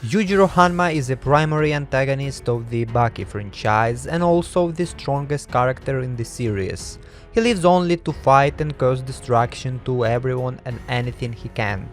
Yujiro Hanma is a primary antagonist of the Baki franchise and also the strongest character in the series. He lives only to fight and cause destruction to everyone and anything he can.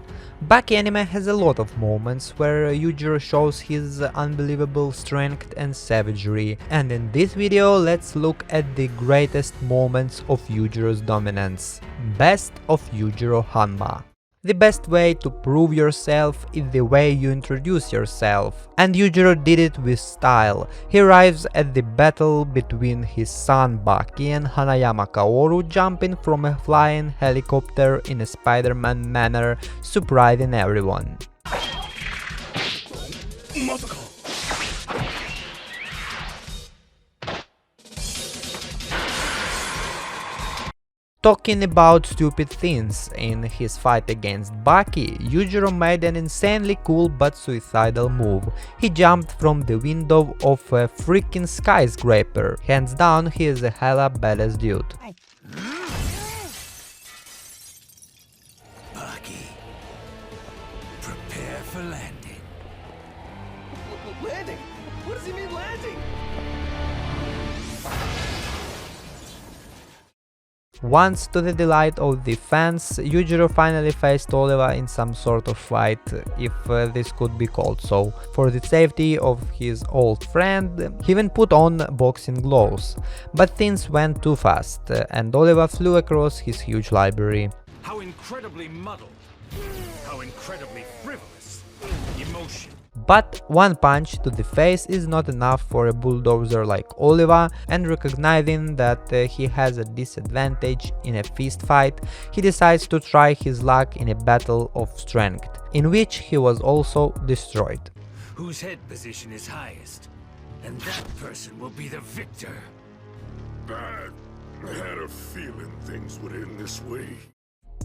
Baki anime has a lot of moments where Yujiro shows his unbelievable strength and savagery, and in this video let's look at the greatest moments of Yujiro's dominance. Best of Yujiro Hanma. The best way to prove yourself is the way you introduce yourself, and Yujiro did it with style. He arrives at the battle between his son Baki and Hanayama Kaoru, jumping from a flying helicopter in a Spider-Man manner, surprising everyone. Talking about stupid things, in his fight against Baki, Yujiro made an insanely cool but suicidal move. He jumped from the window of a freaking skyscraper. Hands down, he is a hella badass dude. Baki, prepare for landing. Landing? What does he mean landing? Once, to the delight of the fans, Yujiro finally faced Oliva in some sort of fight, if this could be called so. For the safety of his old friend, he even put on boxing gloves. But things went too fast, and Oliva flew across his huge library. How incredibly muddled. How incredibly frivolous. Emotion. But one punch to the face is not enough for a bulldozer like Oliva, and recognizing that he has a disadvantage in a fist fight, he decides to try his luck in a battle of strength, in which he was also destroyed. Whose head position is highest? And that person will be the victor. Bad. I had a feeling things would end this way.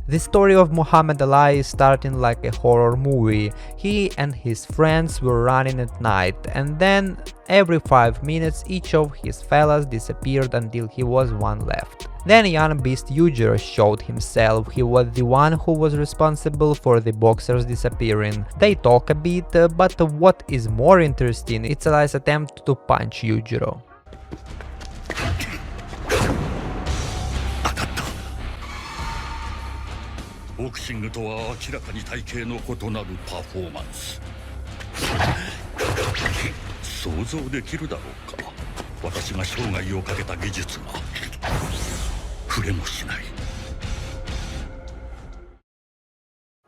The story of Muhammad Ali is starting like a horror movie. He and his friends were running at night, and then every 5 minutes each of his fellas disappeared until he was one left. Then young beast Yujiro showed himself. He was the one who was responsible for the boxers disappearing. They talk a bit, but what is more interesting, it's Ali's attempt to punch Yujiro. ボクシングとは明らかに体系の異なるパフォーマンス。想像できるだろうか。私が生涯をかけた技術が触れもしない。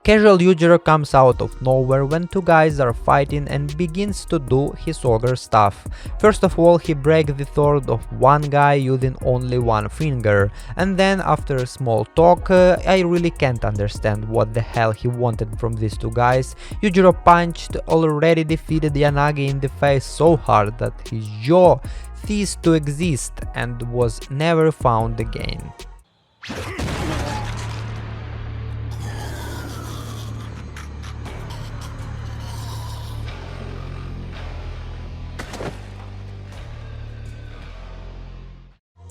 Casual Yujiro comes out of nowhere when two guys are fighting and begins to do his ogre stuff. First of all, he breaks the throat of one guy using only one finger, and then after a small talk, I really can't understand what the hell he wanted from these two guys. Yujiro punched already defeated Yanagi in the face so hard that his jaw ceased to exist and was never found again.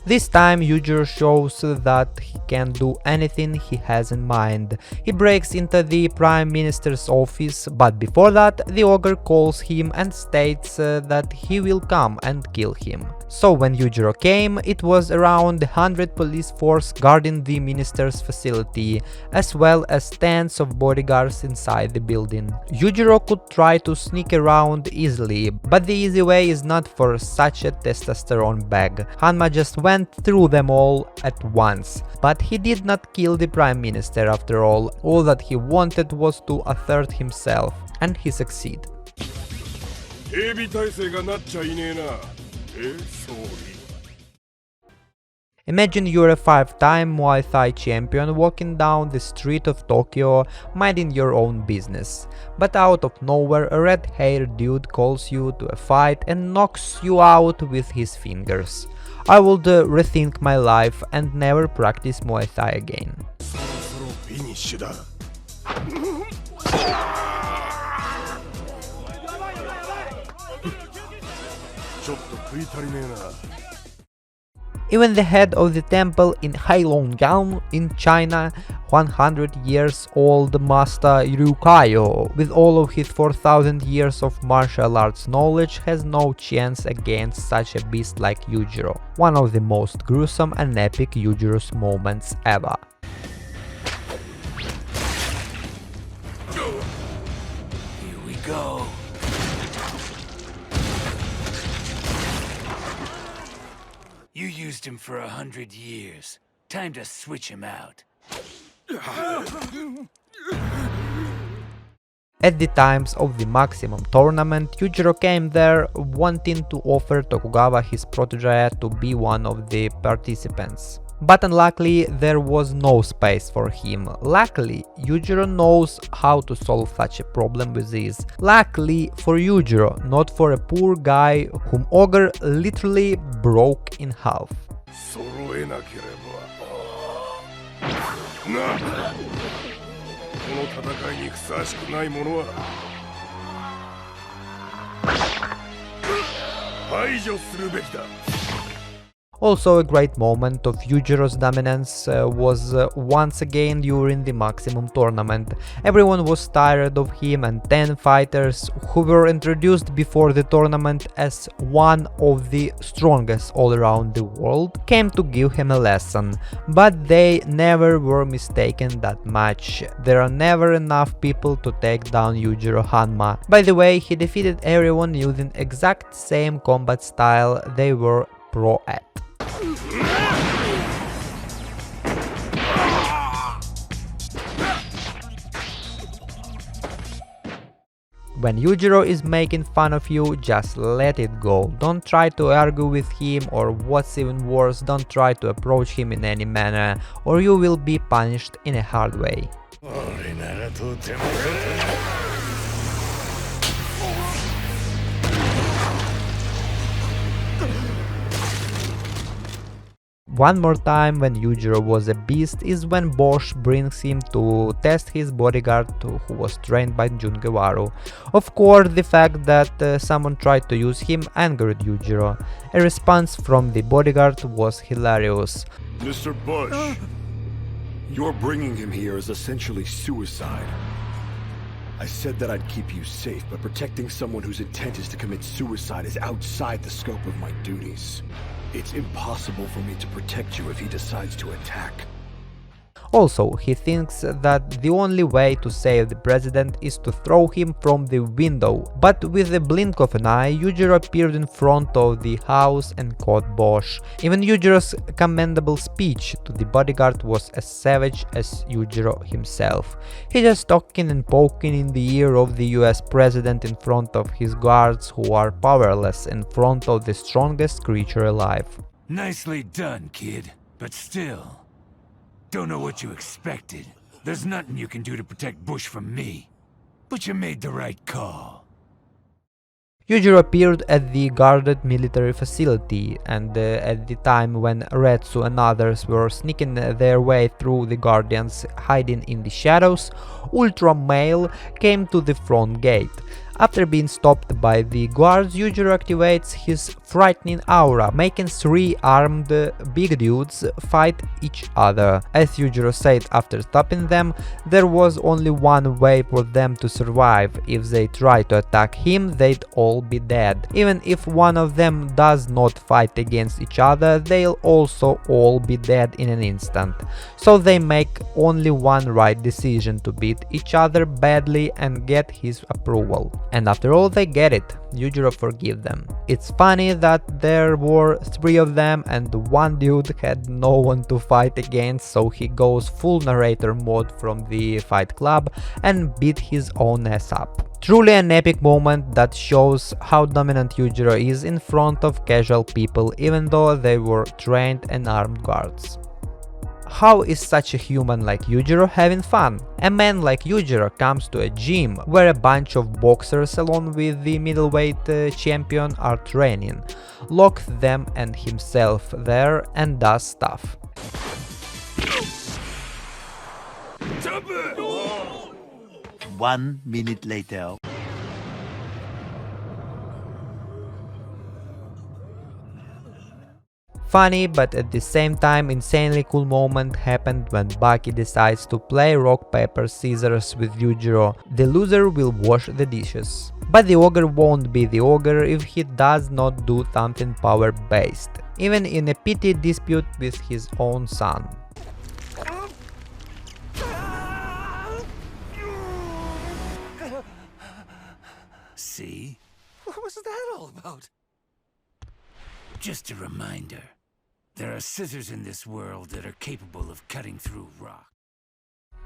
This time Yujiro shows that he can do anything he has in mind. He breaks into the Prime Minister's office, but before that the ogre calls him and states that he will come and kill him. So when Yujiro came, it was around 100 police force guarding the minister's facility, as well as tens of bodyguards inside the building. Yujiro could try to sneak around easily, but the easy way is not for such a testosterone bag. Hanma just went through them all at once. But he did not kill the Prime Minister after all. All that he wanted was to assert himself, and he succeeded. Imagine you're a 5-time Muay Thai champion walking down the street of Tokyo, minding your own business. But out of nowhere a red-haired dude calls you to a fight and knocks you out with his fingers. I would rethink my life and never practice Muay Thai again. Even the head of the temple in Heilongjiang in China, 100 years old master Ryukayo, with all of his 4000 years of martial arts knowledge, has no chance against such a beast like Yujiro, one of the most gruesome and epic Yujiro's moments ever. Here we go. You used him for 100 years. Time to switch him out. At the times of the Maximum tournament, Yujiro came there wanting to offer Tokugawa his protege to be one of the participants. But unluckily, there was no space for him. Luckily, Yujiro knows how to solve such a problem with ease. Luckily for Yujiro, not for a poor guy whom Ogre literally broke in half. 揃えなければな。この戦いにふさわしくない者は排除するべきだ。 Also, a great moment of Yujiro's dominance was once again during the Maximum tournament. Everyone was tired of him, and 10 fighters who were introduced before the tournament as one of the strongest all around the world came to give him a lesson. But they never were mistaken that much. There are never enough people to take down Yujiro Hanma. By the way, he defeated everyone using exact same combat style they were pro at. When Yujiro is making fun of you, just let it go. Don't try to argue with him, or what's even worse, don't try to approach him in any manner, or you will be punished in a hard way. One more time when Yujiro was a beast is when Bosch brings him to test his bodyguard who was trained by Jungewaru. Of course, the fact that someone tried to use him angered Yujiro. A response from the bodyguard was hilarious. Mr. Bush, your bringing him here is essentially suicide. I said that I'd keep you safe, but protecting someone whose intent is to commit suicide is outside the scope of my duties. It's impossible for me to protect you if he decides to attack. Also, he thinks that the only way to save the president is to throw him from the window, but with a blink of an eye, Yujiro appeared in front of the house and caught Bosch. Even Yujiro's commendable speech to the bodyguard was as savage as Yujiro himself. He just talking and poking in the ear of the US president in front of his guards who are powerless in front of the strongest creature alive. Nicely done, kid. But still... don't know what you expected. There's nothing you can do to protect Bush from me. But you made the right call. Yujiro appeared at the guarded military facility, and at the time when Retsu and others were sneaking their way through the guardians hiding in the shadows, Ultra Male came to the front gate. After being stopped by the guards, Yujiro activates his frightening aura, making 3 armed big dudes fight each other. As Yujiro said after stopping them, there was only one way for them to survive. If they try to attack him, they'd all be dead. Even if one of them does not fight against each other, they'll also all be dead in an instant. So they make only one right decision: to beat each other badly and get his approval. And after all, they get it. Yujiro forgive them. It's funny that there were 3 of them and one dude had no one to fight against, so he goes full narrator mode from the Fight Club and beat his own ass up. Truly an epic moment that shows how dominant Yujiro is in front of casual people, even though they were trained and armed guards. How is such a human like Yujiro having fun? A man like Yujiro comes to a gym where a bunch of boxers along with the middleweight champion are training, locks them and himself there and does stuff. 1 minute later. Funny, but at the same time insanely cool moment happened when Baki decides to play rock paper scissors with Yujiro. The loser will wash the dishes. But the ogre won't be the ogre if he does not do something power based, even in a petty dispute with his own son. See? What was that all about? Just a reminder. There are scissors in this world that are capable of cutting through rock.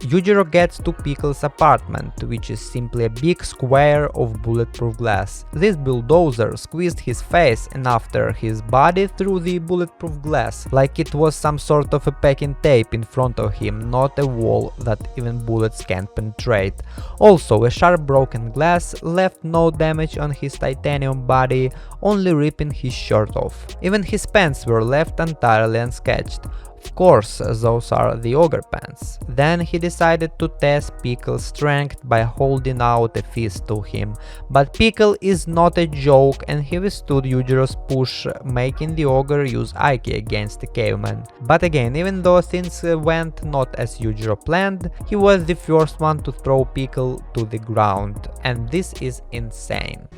Yujiro gets to Pickle's apartment, which is simply a big square of bulletproof glass. This bulldozer squeezed his face and after his body through the bulletproof glass, like it was some sort of a packing tape in front of him, not a wall that even bullets can't penetrate. Also, a sharp broken glass left no damage on his titanium body, only ripping his shirt off. Even his pants were left entirely unscathed. Of course, those are the ogre pants. Then he decided to test Pickle's strength by holding out a fist to him, but Pickle is not a joke and he withstood Yujiro's push, making the ogre use Aiki against the caveman. But again, even though things went not as Yujiro planned, he was the first one to throw Pickle to the ground, and this is insane.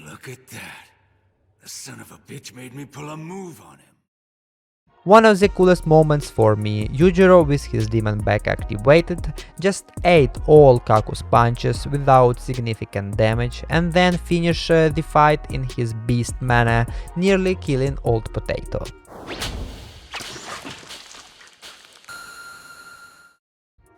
Look at that. The son of a bitch made me pull a move on him. One of the coolest moments for me, Yujiro with his demon back activated just ate all Kaku's punches without significant damage and then finished the fight in his beast manner, nearly killing Old Potato.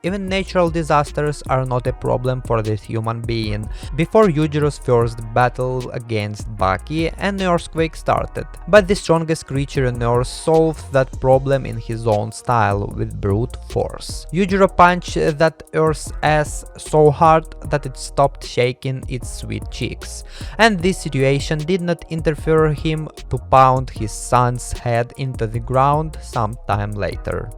Even natural disasters are not a problem for this human being. Before Yujiro's first battle against Baki, an earthquake started, but the strongest creature on Earth solved that problem in his own style, with brute force. Yujiro punched that Earth's ass so hard that it stopped shaking its sweet cheeks, and this situation did not interfere him to pound his son's head into the ground sometime later.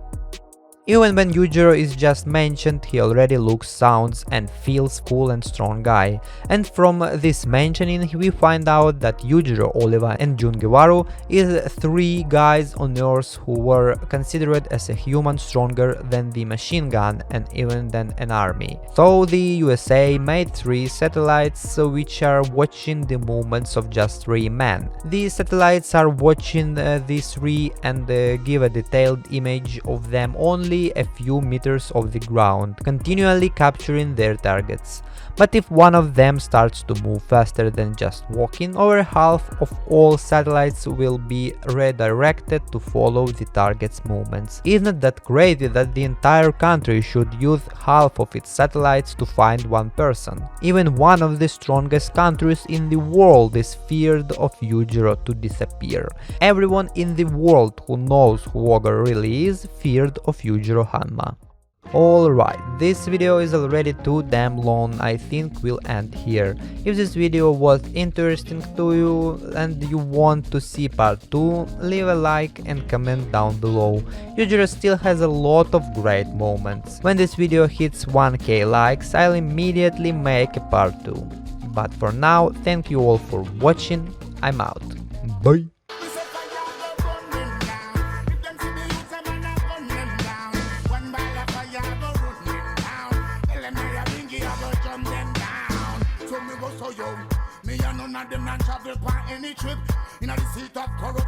Even when Yujiro is just mentioned, he already looks, sounds and feels cool and strong guy. And from this mentioning we find out that Yujiro, Oliva and Jungiwaru is three guys on Earth who were considered as a human stronger than the machine gun and even than an army. So the USA made 3 satellites which are watching the movements of just 3 men. These satellites are watching these 3 and give a detailed image of them only a few meters off the ground, continually capturing their targets. But if one of them starts to move faster than just walking, over half of all satellites will be redirected to follow the target's movements. Isn't that crazy that the entire country should use half of its satellites to find one person? Even one of the strongest countries in the world is feared of Yujiro to disappear. Everyone in the world who knows who Ogre really is feared of Yujiro Hanma. Alright, this video is already too damn long, I think we'll end here. If this video was interesting to you and you want to see part 2, leave a like and comment down below. Yujiro still has a lot of great moments. When this video hits 1k likes, I'll immediately make a part 2. But for now, thank you all for watching, I'm out. Bye! Me and none of them not travel by any trip. In the seat of corruption.